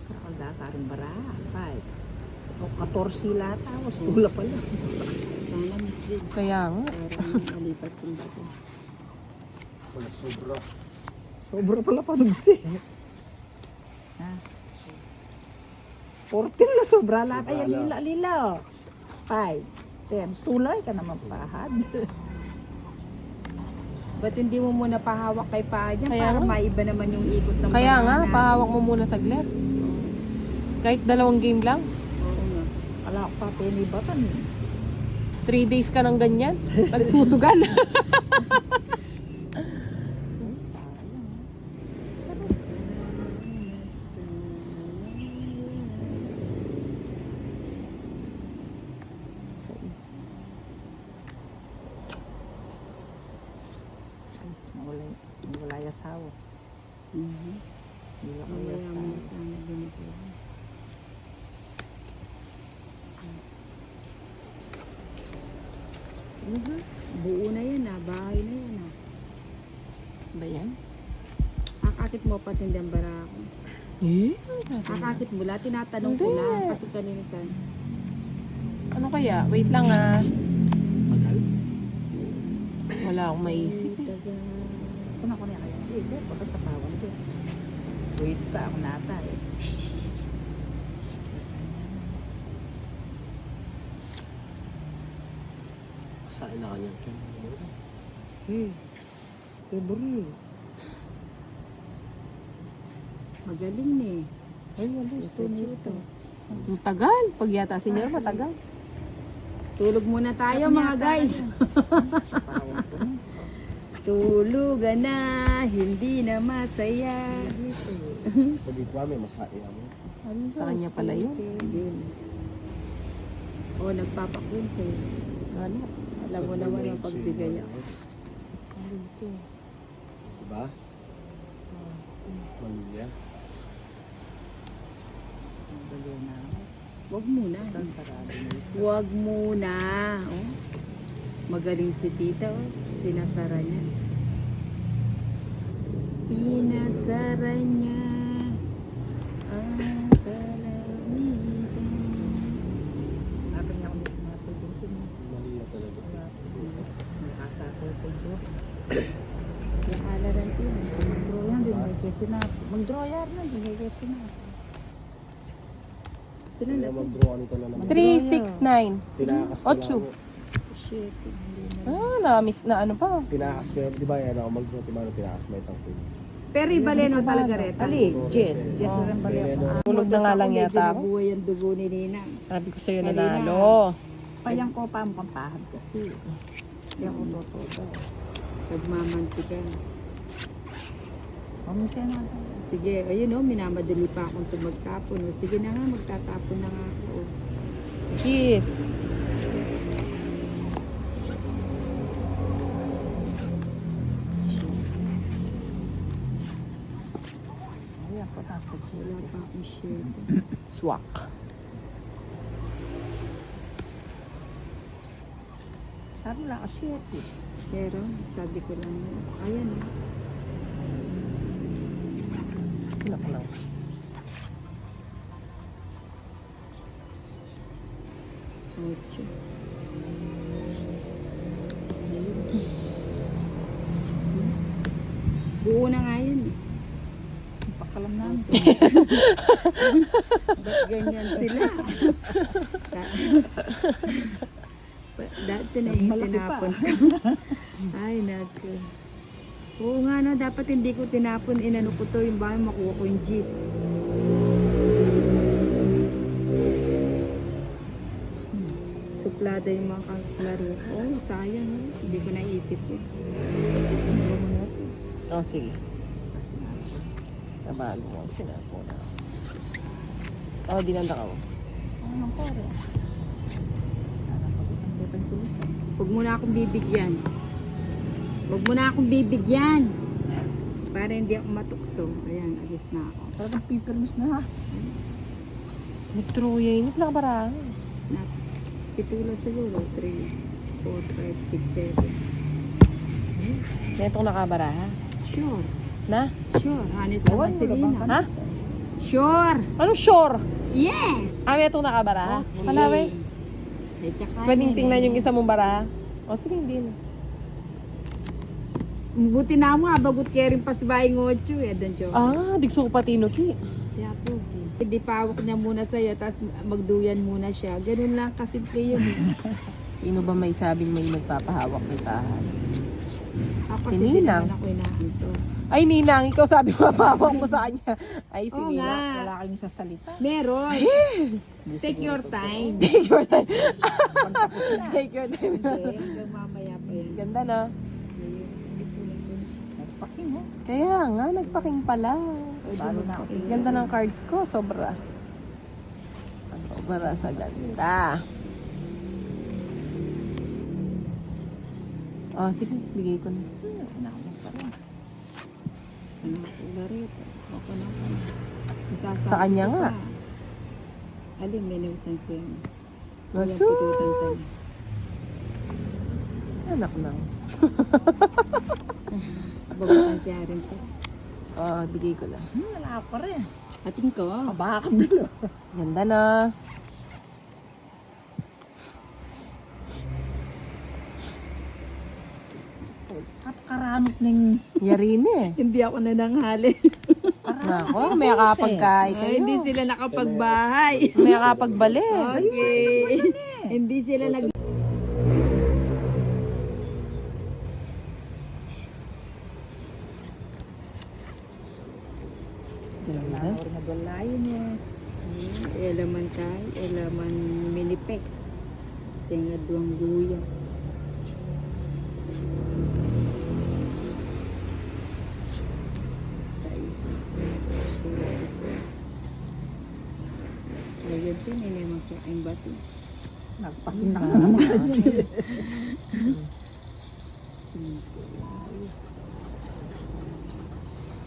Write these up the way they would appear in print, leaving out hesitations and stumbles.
Kakagakaroon bara. 5. O 14 lahat. Tapos tula pala. Sana mislead. Kaya nga. Parang malipat yung bato. Wala sobra. Sobra pala panugsi. Ha? 14 na sobra lahat. Ay, lila. 5. 10. Tulay ka naman pahad. Ba't hindi mo muna pahawak kay paa niya Kaya para nga. maiba naman yung ikot ng Kaya nga, banana? pahawak mo muna saglit. Kahit 2 game lang. Oo nga. Kala ko pa pinibatan. 3 days ka ng ganyan. Nagsusugal. Wala yung asawa. Mhm. Hindi ako Mamaya yung mo asawa. sana binigyan. Buo na yan bahay na yan Ba yan? Akakit mo pati ang barako. Eh? Akakit mo lahat, tinatanong ko Hindi. lang kasi kanina san. Ano kaya? Wait lang ah. Magal. Wala akong maisip eh. Kuna ko niya kaya. Hindi, pagka sa pawan dyan. Wait pa ako nata eh. Kasain na kanya. February. Magaling eh. Ay, alis. Ito nito. Ang tagal. Pag yata senyor, matagal. Tulog muna tayo mga guys. Pawan ko na. Tulugan na, hindi na masaya. Pag ito kami, masain kami. Sa kanya pala yun. Yun. O, nagpapakwento. Ano? Alam mo naman ang pagbigay ako. Diba? Malia. Baliw na ako. Huwag muna. Ang sarado na yun. Huwag muna. Oh. Magaling si tita. Oh. Pinasara niya. Pinasara niya ang kalamitan. Akin niya ako dito sa mga pagkakin. Malia talaga. Nakasako ko dito. Yakala rin siya. Mag-draw yan, din may kasi na. Mag-draw yan, din may kasi na. Sino Kaya na? mag-draw nito na naman. 3, 6, 9. Tinakas ko Ocho. lang. Shit. Hindi na. Ah, na-miss na ano pa. Tinakas ko yun. Di ba yan ako mag-draw? Timano tinakas may tangkil. Pero ibaleno talaga rin. Ali, Jess. Jess na rin pala ako. Tulog na nga lang yata ako. Buhay ang dugo ni Ninang. Sabi ko sa'yo Kanina. nanalo. Payang ko pa ang pampahad kasi. Kaya ako totoo. Nagmamantikan. Mamusya na. Sige, ayun oh, minamadali pa akong tumagtapon. Oh. Sige na nga, magtatapon na nga ako. Oh. Kiss. Ay, ako tapos. Wala pa akong shit. Swak. Sabi lang kasi ito. Pero, sabi ko lang, ayan oh. Inak lang. Ocho. Buo na nga yan eh. Pakalam namin. Ba't ganyan sila? Dati na yung Malaki pa. tinapon ko. Ay, naku. Oo nga no, dapat hindi ko tinapon. Inano ko to, yung bahay makuha ko yung G's. Suplada yung mga kalaro. Oh, sayang. Oh. Hindi ko naisip yun. Oh, sige. Nabalo mo. Sinapo na. Oh, dinanda ka mo. Ano ko rin? Huwag mo na akong bibigyan. Huwag mo na akong bibigyan. Para hindi ako matukso. Ayan, alis na ako. Talagang pipermus na ha. Nagtruya yun. Hindi nakabarahan. Na, pitula siguro. 3, 4, 5, 6, 7. Na itong nakabaraha. Sure. Na? Sure. Honest Bawan naman mo si na Lina. bangka. Ha? Sure. Anong sure? Yes. Ah, may itong nakabara? Okay. Kalaway. Eh, tsaka Pwedeng yan, tingnan eh. yung isa mong bara? O sige, hindi na. Buti na mo, bagut kaya rin pasbaying 8 eh. Doon, Chok. Ah, digso ko pati no, Ki. Kaya po, hindi pawak niya muna sa'yo, tapos magduyan muna siya. Ganun lang kasimple yun. Sino ba may sabing may magpapahawak kay Pahan? Ako Si kasi di Ninang. naman ako inaanto. Ay, Ninang, ikaw sabi mapahawak mo sa kanya. Ay, si Oo Ninang. nga. Wala kayong sasalita. Meron. Take your time. Take your time. Take your time. Hindi, hanggang mamaya pa yun. Ganda na. Nagpaking oh. Kaya nga, nagpaking pala. Lalo na ako. Ganda ng cards ko, sobra. Sobra sa ganda. Oh, sige, bigay ko na. Nakakot pa rin. Ano ako larit. Ako na ako. Masasabi Sa kanya ko nga. pa. Alin, may nausan ko yun. Masus. Anak na. Bagutan kaya rin po. Oh, bigay ko na. Wala pa rin. Ating ko. Baka bilo. Ganda na. At karanot ng Yari na eh. Hindi ako nananghali. Nako, may kapagkain Ay, kayo. hindi sila nakapagbahay. May kapagbalik. Okay. Hindi sila nag... Ganda. Or nagalayin eh. Elaman tayo, elaman minipek. Tenga duwang luya. Ayun din, ini magkain bato. Nagpaking na naman.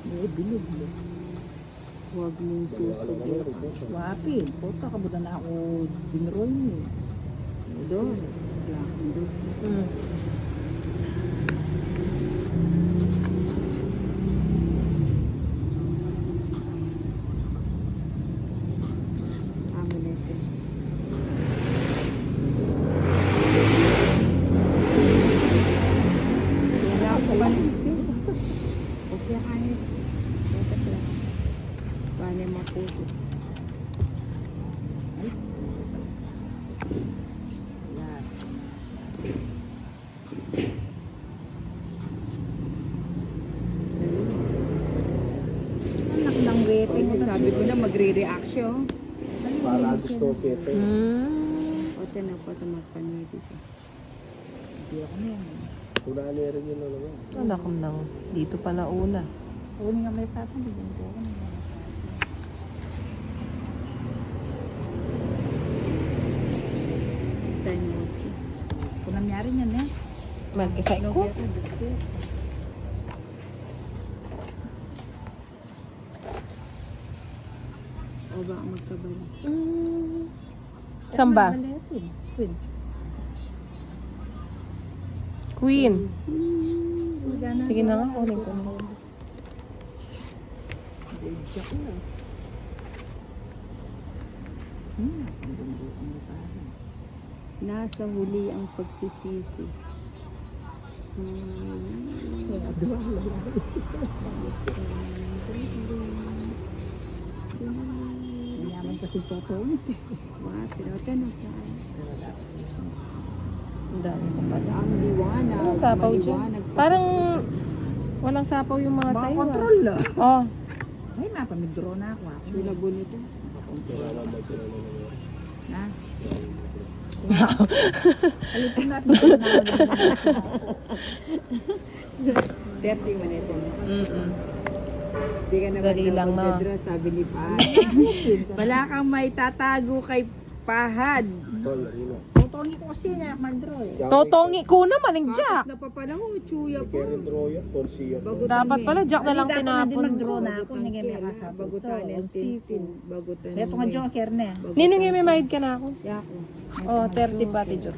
May bilog. Huwag mong susubok. Wapi. Puta ka buta na ako dinroll niyo. Dos. Wala akong dos. Mm. Amo na ito. Wala ako balisin. Okay, kanin. Dapat lang. Paano maputo? Yes. Anak ng waiting. Sabi ko na magre-reaction. Para gusto ko ito. Mm. O, tinan po ito magpanili ko. Hindi ako na yan. Kung rin yun na naman. Anak ko nang dito pa nauna. Uli nga may sa atin. Bigyan ko ako. Sign mo siya. Kung nangyari niyan eh. Magkasay ko. O ba ang magkabali? Mm. Saan ba? Queen. Queen. Sige na nga, kunin ko na. Nasa huli ang pagsisisi. Yaman kasi totoo. Wow, pero tinan ko. Ang dami ko pala. Ang liwanag. Anong sapaw dyan? maliwanag pa. Parang walang sapaw yung mga Mga sayo. control lang. Oh, Ay, mapamidro na ako. Chula bonito. Na? Alitin natin ito na. 30 minutes. mm Di ka naman Dali lang, no? Pedro, sabi ni Pahad. Wala kang may tatago kay Pahad. Tol, yun. Tutongi ko kasi niya, Mandro eh. Totongi ko naman, ang Jack. Bakit napapalango, chuya po. Karen Troya, Ponsiya. Dapat pala, Jack na lang Dapat din tinapon. mag-draw na ako. Hindi may kasama. Bagutan Ito, ng tintin. Bagutan ng Ito nga joker na. Ninong yung may mahid ka na ako. Yako. Oh, 30 pati, Jack.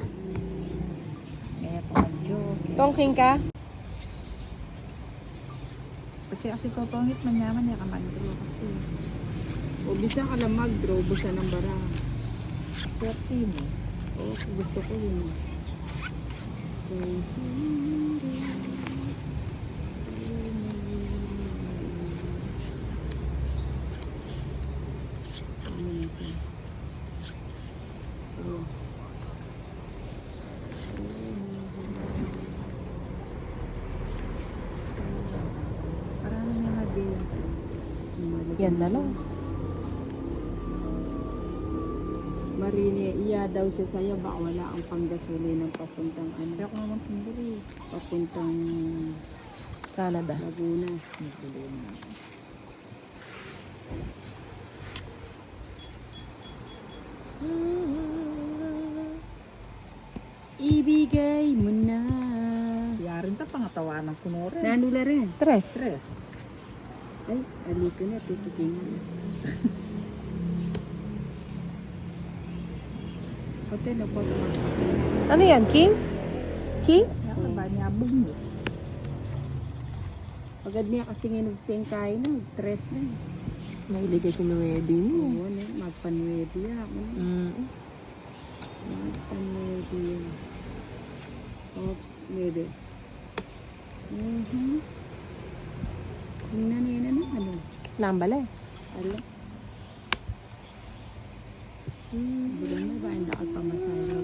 Ito nga joker. Tongking ka? Kasi tutongit man yaman niya ka Mandro. Kasi O bisa ka lang mag-draw, busa ng bara. 13 eh. O, gusto ko yun. Parang may hadiah. Yan na lang. Marine, iya daw siya sa'yo, baka wala ang panggasuli ng papuntang ano, Kaya ko naman pinili. papuntang Canada. Laguna. Pinili na. Ibigay mo na. Yarin ta pangatawanan ko na rin. Nanula rin. Tres. Stress. Ay, alito na, tititingin. Hotel na po. Ano yan, King? King? Kaya ba niya bungis? Pagad niya kasi nginugsin kain na, tres na. Mahilig ay sinuwebi niya. Oo, ano, magpanuwebi ako. Magpanuwebi. Oops, maybe. Tingnan niya na ano. Nambala eh. Ala. Bulan na ba? Ang lakad pa masaya.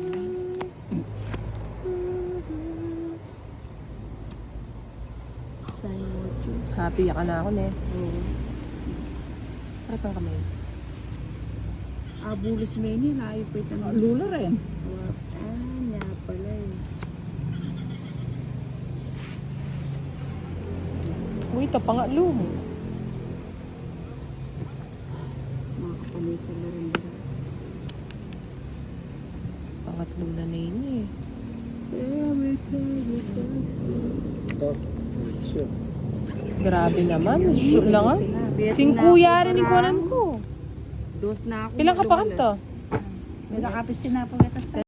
Saan mo, Chu? Happy ka na ako, ne. Oo. Sakit ang kamay. Bulos mo yun. Layo pa ito. Lula rin. Niya pala eh. Uy, ito pangatlo mo. Makakapanay ka na rin. Pangatlo na na yun eh. Ito. Siya. Grabe naman. Shoot lang ah. Singkuya rin yung kunan ko. Dos na ako. Ilang ka pa kanto? May nakapis na po kita sa